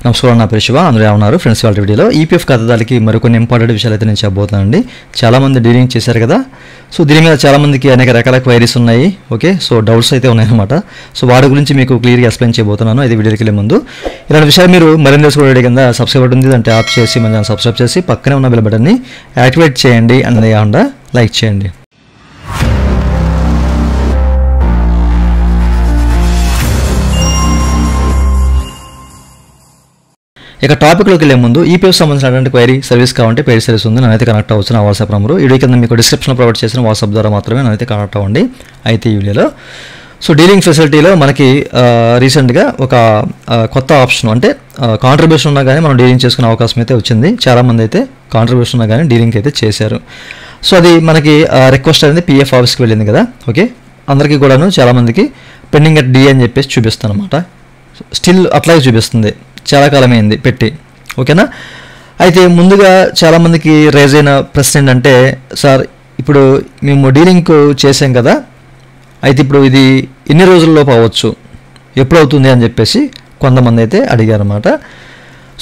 నమస్కారం, నా పేరు శివ. అందరూ ఉన్నారు ఫ్రెండ్స్. వాళ్ళ వీడియోలో ఈపీఎఫ్ ఖాతాదారులకి మరికొన్ని ఇంపార్టెంట్ విషయాలు అయితే నేను చెప్పబోతున్నానండి. చాలామంది డీలింగ్ చేశారు కదా, సో దీని మీద చాలామందికి అనేక రకాల క్వైరీస్ ఉన్నాయి. ఓకే, సో డౌట్స్ అయితే ఉన్నాయన్నమాట. సో వాటి గురించి మీకు క్లియర్గా ఎక్స్ప్లెయిన్ చేయబోతున్నాను. అయితే వీడియోకి వెళ్ళే ముందు ఇలాంటి విషయాలు మీరు మరింత తెలుసుకోవడం కింద సబ్స్క్రైబ్ బటన్ ఉంది, అంటే ఆప్ చేసి మన ఛానల్ సబ్స్క్రైబ్ చేసి పక్కనే ఉన్న బెల్ బటన్ని యాక్టివేట్ చేయండి, అన్నది కాకుండా లైక్ చేయండి. ఇక టాపిక్లోకి వెళ్ళే ముందు ఈపీఎఫ్ సంబంధించినటువంటి క్వైరీ సర్వీస్ కావాలంటే పెయిడ్ సర్వీస్ ఉంది, నన్నైతే కనెక్ట్ అవ్వచ్చు. నా వాట్సాప్ నెంబర్ వీడియో కింద మీకు డిస్క్రిప్షన్లో ప్రొవైడ్ చేసిన వాట్సాప్ ద్వారా మాత్రమే నన్నైతే కనెక్ట్ అవ్వండి. అయితే ఈ వీడియోలో సో డీలింగ్ ఫెసిలిటీలో మనకి రీసెంట్గా ఒక కొత్త ఆప్షన్, అంటే కాంట్రిబ్యూషన్ ఉన్నా కానీ మనం డీలింగ్ చేసుకునే అవకాశం అయితే వచ్చింది. చాలామంది అయితే కాంట్రిబ్యూషన్ ఉన్నా కానీ డీలింగ్ అయితే చేశారు. సో అది మనకి రిక్వెస్ట్ అనేది పిఎఫ్ ఆఫీస్కి వెళ్ళింది కదా. ఓకే, అందరికీ కూడాను చాలామందికి పెండింగ్ అట్ డి అని చెప్పేసి చూపిస్తాను అనమాట. స్టిల్ అట్లాగే చూపిస్తుంది, చాలా కాలమైంది పెట్టి. ఓకేనా, అయితే ముందుగా చాలామందికి రైజ్ అయిన ప్రశ్న ఏంటంటే, సార్ ఇప్పుడు మేము డీలింగ్ చేసాం కదా, అయితే ఇప్పుడు ఇది ఎన్ని రోజుల్లోపు అవ్వచ్చు, ఎప్పుడు అవుతుంది అని చెప్పేసి కొంతమంది అయితే అడిగారు అన్నమాట.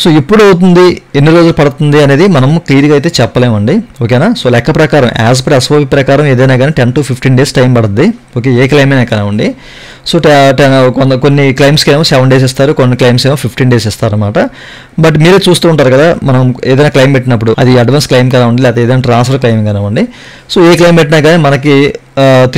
సో ఎప్పుడు అవుతుంది, ఎన్ని రోజులు పడుతుంది అనేది మనం క్లియర్గా అయితే చెప్పలేమండి. ఓకేనా, సో లెక్క ప్రకారం యాజ్ పర్ ఎస్ఓపి ప్రకారం ఏదైనా కానీ 10 to 15 days టైం పడుతుంది. ఓకే, ఏ క్లైమ్ అయినా కానివ్వండి. సో కొన్ని క్లైమ్స్కి ఏమో 7 days ఇస్తారు, కొన్ని క్లైమ్స్ ఏమో 15 days ఇస్తారన్నమాట. బట్ మీరే చూస్తూ ఉంటారు కదా, మనం ఏదైనా క్లైమ్ పెట్టినప్పుడు అది అడ్వాన్స్ క్లైమ్ కానివ్వండి, లేకపోతే ఏదైనా ట్రాన్స్ఫర్ క్లైమ్ కానివ్వండి, సో ఏ క్లైమ్ పెట్టినా కానీ మనకి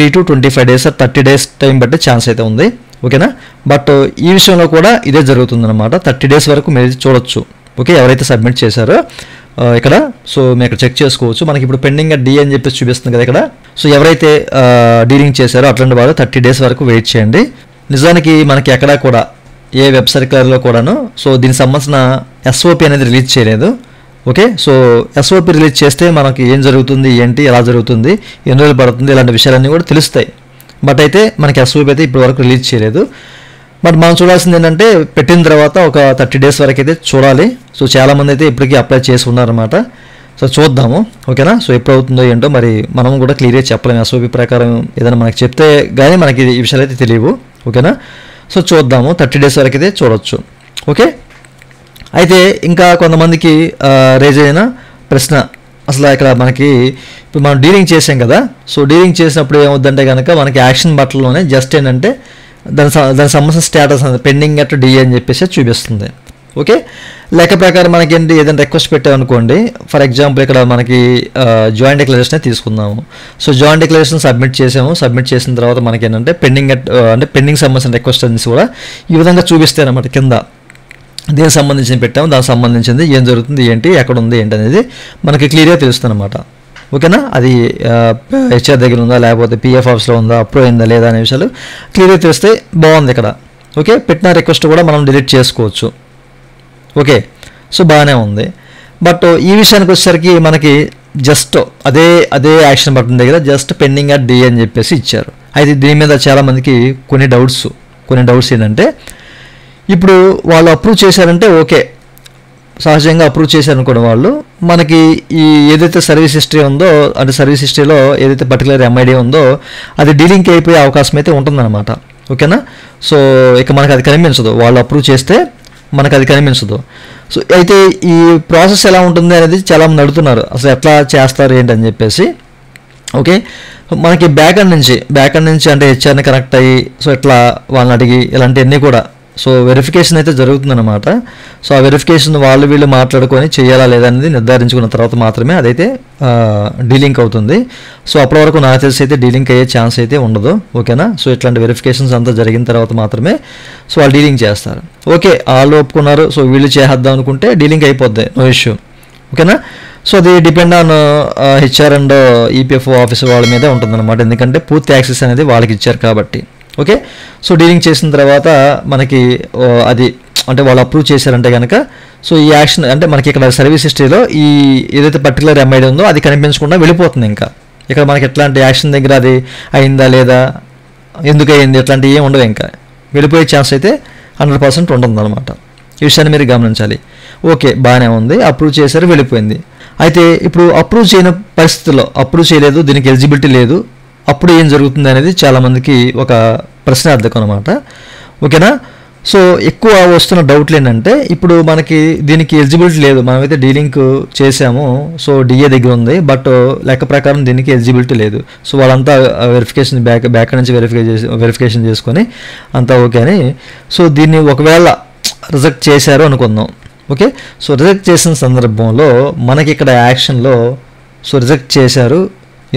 3 to 25 days 30 days టైం బట్టే ఛాన్స్ అయితే ఉంది. ఓకేనా, బట్ ఈ విషయంలో కూడా ఇదే జరుగుతుందన్నమాట. 30 days వరకు మీరు చూడొచ్చు. ఓకే, ఎవరైతే సబ్మిట్ చేశారో ఇక్కడ, సో మీరు ఇక్కడ చెక్ చేసుకోవచ్చు. మనకి ఇప్పుడు పెండింగ్ డి అని చెప్పేసి చూపిస్తుంది కదా ఇక్కడ. సో ఎవరైతే డీలింగ్ చేశారో అట్లాంటి వాళ్ళు 30 days వరకు వెయిట్ చేయండి. నిజానికి మనకి ఎక్కడా కూడా ఏ వెబ్ సర్క్యులర్లో కూడాను సో దీనికి సంబంధించిన ఎస్ఓపి అనేది రిలీజ్ చేయలేదు. ఓకే, సో ఎస్ఓపి రిలీజ్ చేస్తే మనకి ఏం జరుగుతుంది, ఏంటి, ఎలా జరుగుతుంది, ఎన్ని రోజులు పడుతుంది, ఇలాంటి విషయాలన్నీ కూడా తెలుస్తాయి. బట్ అయితే మనకి ఎస్ఓపి అయితే ఇప్పటి వరకు రిలీజ్ చేయలేదు. బట్ మనం చూడాల్సింది ఏంటంటే, పెట్టిన తర్వాత ఒక 30 days వరకు అయితే చూడాలి. సో చాలామంది అయితే ఇప్పటికీ అప్లై చేసి ఉన్నారన్నమాట. సో చూద్దాము. ఓకేనా, సో ఎప్పుడు అవుతుందో ఏంటో మరి మనం కూడా క్లియర్గా చెప్పలేము. ఎస్ఓపి ప్రకారం ఏదైనా మనకి చెప్తే కానీ మనకి ఈ విషయాలు అయితే తెలియవు. ఓకేనా, సో చూద్దాము. 30 days వరకు అయితే చూడవచ్చు. ఓకే, అయితే ఇంకా కొంతమందికి రేజ్ అయిన ప్రశ్న, అసలు ఇక్కడ మనకి ఇప్పుడు మనం డీలింగ్ చేసాం కదా, సో డీలింగ్ చేసినప్పుడు ఏమవుద్దంటే కనుక మనకి యాక్షన్ బట్టలోనే జస్ట్ ఏంటంటే దానికి సంబంధించిన స్టేటస్ అనేది పెండింగ్ అట్ డి అని చెప్పేసి చూపిస్తుంది. ఓకే, లెక్క ప్రకారం మనకి ఏంటి, ఏదైనా రిక్వెస్ట్ పెట్టామనుకోండి, ఫర్ ఎగ్జాంపుల్ ఇక్కడ మనకి జాయింట్ డిక్లరేషన్ తీసుకుందాము. సో జాయింట్ డిక్లరేషన్ సబ్మిట్ చేసాము. సబ్మిట్ చేసిన తర్వాత మనకి ఏంటంటే పెండింగ్ అంటే పెండింగ్ సంబంధించిన రిక్వెస్ట్ అనేసి కూడా ఈ విధంగా చూపిస్తాయి అన్నమాట. కింద దీనికి సంబంధించి పెట్టాము, దానికి సంబంధించింది ఏం జరుగుతుంది, ఏంటి, ఎక్కడ ఉంది, ఏంటి అనేది మనకి క్లియర్గా తెలుస్తుంది అనమాట. ఓకేనా, అది హెచ్ఆర్ దగ్గర ఉందా, లేకపోతే పిఎఫ్ ఆఫీస్లో ఉందా, అప్రూవ్ అయిందా లేదా అనే విషయాలు క్లియర్గా తెలిస్తే బాగుంది ఇక్కడ. ఓకే, పెట్టిన రిక్వెస్ట్ కూడా మనం డిలీట్ చేసుకోవచ్చు. ఓకే, సో బాగానే ఉంది. బట్ ఈ విషయానికి వచ్చేసరికి మనకి జస్ట్ అదే యాక్షన్ బటన్ దగ్గర జస్ట్ పెండింగ్ అట్ డి అని చెప్పేసి ఇచ్చారు. అయితే దీని మీద చాలామందికి కొన్ని డౌట్స్ ఏంటంటే, ఇప్పుడు వాళ్ళు అప్రూవ్ చేశారంటే ఓకే, సహజంగా అప్రూవ్ చేశారనుకోవడం వాళ్ళు మనకి ఈ ఏదైతే సర్వీస్ హిస్టరీ ఉందో, అంటే సర్వీస్ హిస్టరీలో ఏదైతే పర్టికులర్ ఎంఐడి ఉందో అది డీలింగ్కి అయిపోయే అవకాశం అయితే ఉంటుందన్నమాట. ఓకేనా, సో ఇక మనకు అది కనిపించదు, వాళ్ళు అప్రూవ్ చేస్తే మనకు అది కనిపించదు. సో అయితే ఈ ప్రాసెస్ ఎలా ఉంటుంది అనేది చాలామంది అడుగుతున్నారు, అసలు ఎట్లా చేస్తారు ఏంటని చెప్పేసి. ఓకే, మనకి బ్యాక్ ఎండ్ నుంచి అంటే హెచ్ఆర్ని కనెక్ట్ అయ్యి సో ఇట్లా వాళ్ళని అడిగి ఇలాంటివన్నీ కూడా సో వెరిఫికేషన్ అయితే జరుగుతుందన్నమాట. సో ఆ వెరిఫికేషన్ వీళ్ళు మాట్లాడుకొని చేయాలా లేదా అనేది నిర్ధారించుకున్న తర్వాత మాత్రమే అదైతే డీలింక్ అవుతుంది. సో అప్పటి వరకు నాకు తెలిసి అయితే డీలింక్ అయ్యే ఛాన్స్ అయితే ఉండదు. ఓకేనా, సో ఇట్లాంటి వెరిఫికేషన్స్ అంతా జరిగిన తర్వాత మాత్రమే సో వాళ్ళు డీలింగ్ చేస్తారు. ఓకే, వాళ్ళు ఒప్పుకున్నారు, సో వీళ్ళు చేద్దాం అనుకుంటే డీలింగ్ అయిపోద్ది, నో ఇష్యూ. ఓకేనా, సో అది depend on HR and EPF office వాళ్ళ మీద ఉంటుందన్నమాట, ఎందుకంటే పూర్తి యాక్సెస్ అనేది వాళ్ళకి ఇచ్చారు కాబట్టి. ఓకే, సో డీలింగ్ చేసిన తర్వాత మనకి అది అంటే వాళ్ళు అప్రూవ్ చేశారంటే కనుక సో ఈ యాక్షన్ అంటే మనకి ఇక్కడ సర్వీస్ హిస్టరీలో ఈ ఏదైతే పర్టికులర్ ఎంఐడి ఉందో అది కనిపించకుండా వెళ్ళిపోతుంది. ఇంకా ఇక్కడ మనకి ఎట్లాంటి యాక్షన్ దగ్గర అది అయిందా లేదా, ఎందుకు అయింది, ఇట్లాంటివి ఏమి ఉండవు, ఇంకా వెళ్ళిపోయే ఛాన్స్ అయితే 100% ఉంటుందన్నమాట. ఈ విషయాన్ని మీరు గమనించాలి. ఓకే, బాగానే ఉంది, అప్రూవ్ చేశారు, వెళ్ళిపోయింది. అయితే ఇప్పుడు అప్రూవ్ చేయని పరిస్థితుల్లో, అప్రూవ్ చేయలేదు, దీనికి ఎలిజిబిలిటీ లేదు, అప్పుడు ఏం జరుగుతుంది అనేది చాలామందికి ఒక ప్రశ్నార్థకం అనమాట. ఓకేనా, సో ఎక్కువ వస్తున్న డౌట్లు ఏంటంటే ఇప్పుడు మనకి దీనికి ఎలిజిబిలిటీ లేదు, మనమైతే డీలింక్ చేసాము, సో డిఏ దగ్గర ఉంది, బట్ లెక్క ప్రకారం దీనికి ఎలిజిబిలిటీ లేదు. సో వాళ్ళంతా వెరిఫికేషన్ బ్యాక్ నుంచి వెరిఫికేషన్ చేసుకొని అంతా ఓకే అని, సో దీన్ని ఒకవేళ రిజెక్ట్ చేశారు అనుకుందాం. ఓకే, సో రిజెక్ట్ చేసిన సందర్భంలో మనకి ఇక్కడ యాక్షన్లో సో రిజెక్ట్ చేశారు,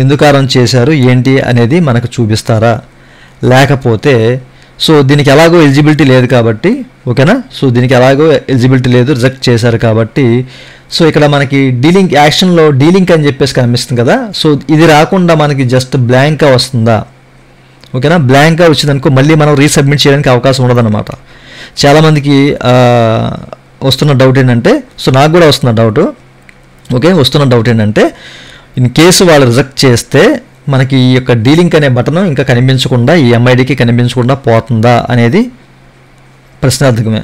ఎందుకారం చేశారు ఏంటి అనేది మనకు చూపిస్తారా, లేకపోతే సో దీనికి ఎలాగో ఎలిజిబిలిటీ లేదు కాబట్టి ఓకేనా, సో దీనికి ఎలాగో ఎలిజిబిలిటీ లేదు, రిజెక్ట్ చేశారు కాబట్టి సో ఇక్కడ మనకి డీలింక్ యాక్షన్లో డీలింక్ అని చెప్పేసి కనిపిస్తుంది కదా, సో ఇది రాకుండా మనకి జస్ట్ బ్లాంక్గా వస్తుందా, ఓకేనా. బ్లాంక్గా వచ్చిందనుకో మళ్ళీ మనం రీసబ్మిట్ చేయడానికి అవకాశం ఉండదన్నమాట. చాలామందికి వస్తున్న డౌట్ ఏంటంటే, సో నాకు కూడా వస్తున్న డౌట్, ఓకే వస్తున్న డౌట్ ఏంటంటే ఇన్ కేసు వాళ్ళు రిజెక్ట్ చేస్తే మనకి ఈ యొక్క డీలింక్ అనే బటన్ ఇంకా కనిపించకుండా ఈ ఎంఐడికి కనిపించకుండా పోతుందా అనేది ప్రశ్నార్థకమే,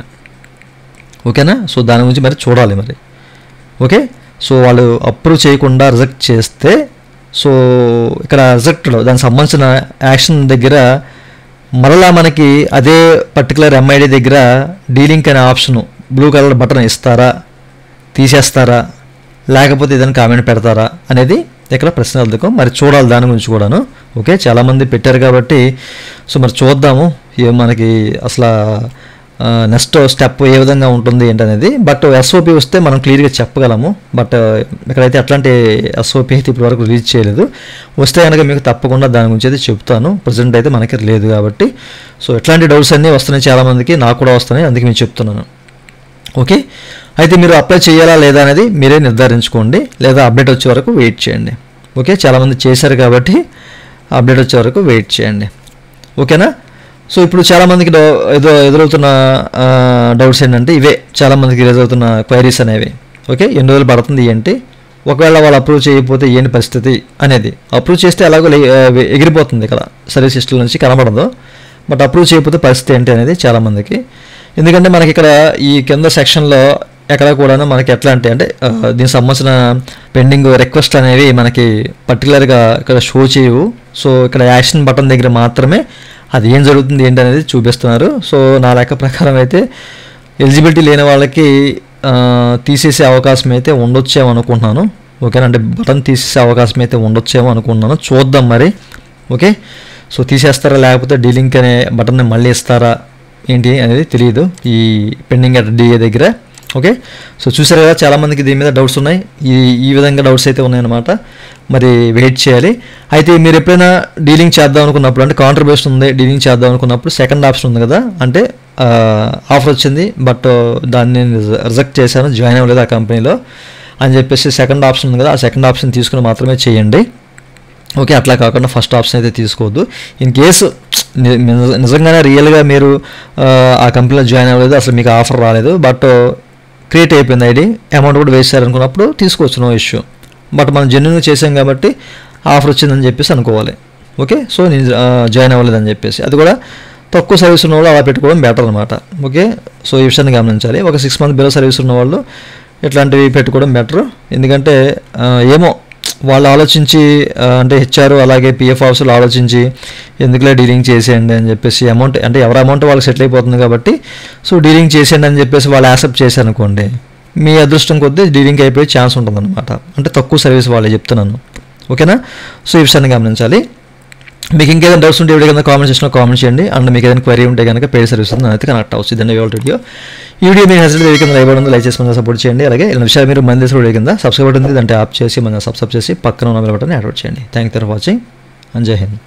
ఓకేనా. సో దాని గురించి మరి చూడాలి మరి. ఓకే, సో వాళ్ళు అప్రూవ్ చేయకుండా రిజెక్ట్ చేస్తే సో ఇక్కడ రిజెక్టెడ్ దానికి సంబంధించిన యాక్షన్ దగ్గర మరలా మనకి అదే పర్టికులర్ ఎంఐడి దగ్గర డీలింక్ అనే ఆప్షను బ్లూ కలర్ బటన్ ఇస్తారా, తీసేస్తారా, లేకపోతే ఏదైనా కామెంట్ పెడతారా అనేది ఇక్కడ ప్రశ్నార్థకం. మరి చూడాలి దాని గురించి కూడాను. ఓకే, చాలామంది పెట్టారు కాబట్టి సో మరి చూద్దాము మనకి అసలు నెక్స్ట్ స్టెప్ ఏ విధంగా ఉంటుంది ఏంటనేది. బట్ ఎస్ఓపి వస్తే మనం క్లియర్గా చెప్పగలము, బట్ ఇక్కడైతే అట్లాంటి ఎస్ఓపి అయితే ఇప్పటి వరకు రిలీజ్ చేయలేదు. వస్తే కనుక మీకు తప్పకుండా దాని గురించి అయితే చెప్తాను. ప్రజెంట్ అయితే మనకి లేదు కాబట్టి సో ఎట్లాంటి డౌట్స్ అన్నీ వస్తున్నాయి చాలామందికి, నాకు కూడా వస్తున్నాయి, అందుకే మీకు చెప్తున్నాను. ఓకే, అయితే మీరు అప్లై చేయాలా లేదా అనేది మీరే నిర్ధారించుకోండి, లేదా అప్డేట్ వచ్చే వరకు వెయిట్ చేయండి. ఓకే, చాలామంది చేశారు కాబట్టి అప్డేట్ వచ్చే వరకు వెయిట్ చేయండి. ఓకేనా. సో ఇప్పుడు చాలామందికి ఎదురవుతున్న డౌట్స్ ఏంటంటే ఇవే, చాలామందికి ఎదురవుతున్న క్వైరీస్ అనేవి. ఓకే, ఎన్ని రోజులు పడుతుంది ఏంటి, ఒకవేళ వాళ్ళు అప్రూవ్ చేయకపోతే ఏంటి పరిస్థితి అనేది. అప్రూవ్ చేస్తే ఎలాగో ఎగిరిపోతుంది ఇక్కడ సర్వీస్ హిస్టరీ నుంచి కనబడదు, బట్ అప్రూవ్ చేయకపోతే పరిస్థితి ఏంటి అనేది చాలామందికి. ఎందుకంటే మనకి ఇక్కడ ఈ కింద సెక్షన్లో ఎక్కడ కూడా మనకి ఎట్లా అంటే దీనికి సంబంధించిన పెండింగ్ రిక్వెస్ట్ అనేవి మనకి పర్టికులర్గా ఇక్కడ షో చేయవు. సో ఇక్కడ యాక్షన్ బటన్ దగ్గర మాత్రమే అది ఏం జరుగుతుంది ఏంటి అనేది చూపిస్తున్నారు. సో నా లెక్క ప్రకారం అయితే ఎలిజిబిలిటీ లేని వాళ్ళకి తీసేసే అవకాశం అయితే ఉండొచ్చేమో అనుకుంటున్నాను. ఓకేనా, అంటే బటన్ తీసేసే అవకాశం అయితే ఉండొచ్చేమో అనుకుంటున్నాను. చూద్దాం మరి. ఓకే, సో తీసేస్తారా లేకపోతే డీలింక్ అనే బటన్ని మళ్ళీ ఇస్తారా ఏంటి అనేది తెలియదు ఈ పెండింగ్ అట్ డిఏ దగ్గర. ఓకే, సో చూసారు కదా చాలామందికి దీని మీద డౌట్స్ ఉన్నాయి, ఈ విధంగా డౌట్స్ అయితే ఉన్నాయన్నమాట. మరి వెయిట్ చేయాలి. అయితే మీరు ఎప్పుడైనా డీలింగ్ చేద్దాం అనుకున్నప్పుడు, అంటే కాంట్రిబ్యూషన్ ఉంది డీలింగ్ చేద్దాం అనుకున్నప్పుడు సెకండ్ ఆప్షన్ ఉంది కదా, అంటే ఆఫర్ వచ్చింది బట్ దాన్ని రిజెక్ట్ చేశాను, జాయిన్ అవ్వలేదు ఆ కంపెనీలో అని చెప్పేసి సెకండ్ ఆప్షన్ ఉంది కదా, ఆ సెకండ్ ఆప్షన్ తీసుకుని మాత్రమే చేయండి. ఓకే, అట్లా కాకుండా ఫస్ట్ ఆప్షన్ అయితే తీసుకోవద్దు. ఇన్ కేసు నిజంగానే రియల్గా మీరు ఆ కంపెనీలో జాయిన్ అవ్వలేదు, అసలు మీకు ఆఫర్ రాలేదు, బట్ క్రియేట్ అయిపోయింది ఐడి, అమౌంట్ కూడా వేసారనుకున్నప్పుడు తీసుకోవచ్చు, నో ఇష్యూ. బట్ మనం జెన్యున్గా చేసాం కాబట్టి ఆఫర్ వచ్చిందని చెప్పేసి అనుకోవాలి. ఓకే, సో నేను జాయిన్ అవ్వలేదని చెప్పేసి అది కూడా తక్కువ సర్వీస్ ఉన్న వాళ్ళు అలా పెట్టుకోవడం బెటర్ అనమాట. ఓకే, సో ఈ విషయాన్ని గమనించాలి. ఒక 6 months బిలో సర్వీస్ ఉన్న వాళ్ళు ఇట్లాంటివి పెట్టుకోవడం బెటర్. ఎందుకంటే ఏమో వాళ్ళు ఆలోచించి అంటే హెచ్ఆర్ అలాగే పిఎఫ్ ఆఫీసులు ఆలోచించి ఎందుకులే డీలింగ్ చేసేయండి అని చెప్పేసి అమౌంట్ అంటే ఎవరి అమౌంట్ వాళ్ళకి సెటిల్ అయిపోతుంది కాబట్టి సో డీలింగ్ చేసేయండి అని చెప్పేసి వాళ్ళు యాక్సెప్ట్ చేశారనుకోండి, మీ అదృష్టం కొద్దీ డీలింగ్ అయిపోయే ఛాన్స్ ఉంటుందన్నమాట. అంటే తక్కువ సర్వీస్ వాళ్ళే చెప్తున్నాను. ఓకేనా, సో ఈ విషయాన్ని గమనించాలి. మీకు ఇంకేదైనా డౌట్స్ ఉంటే వీడియో కింద కామెంట్ సెక్షన్లో కామెంట్ చేయండి. అండ్ మీకు ఏదైనా క్వైరీ ఉంటే కనుక పెయిడ్ సర్వీస్ అయితే కనెక్ట్ అవచ్చు. ఇదండి వీడియో. ఈ వీడియో మీరు హెల్త్ వీడియో కింద లైవ్ ఉంది, లైక్ చేసి మన సపోర్ట్ చేయండి. అలాగే ఇలాంటి విషయాలు మీరు మన వీడియో కింద సబ్స్క్రైబ్ ఉంటుంది, దాంట్లో యాప్ చేసి మన సబ్స్క్రైబ్ చేసి పక్కన ఉన్న బటన్ యాడ్ చేయండి. Thank you for watching and జై హింద్.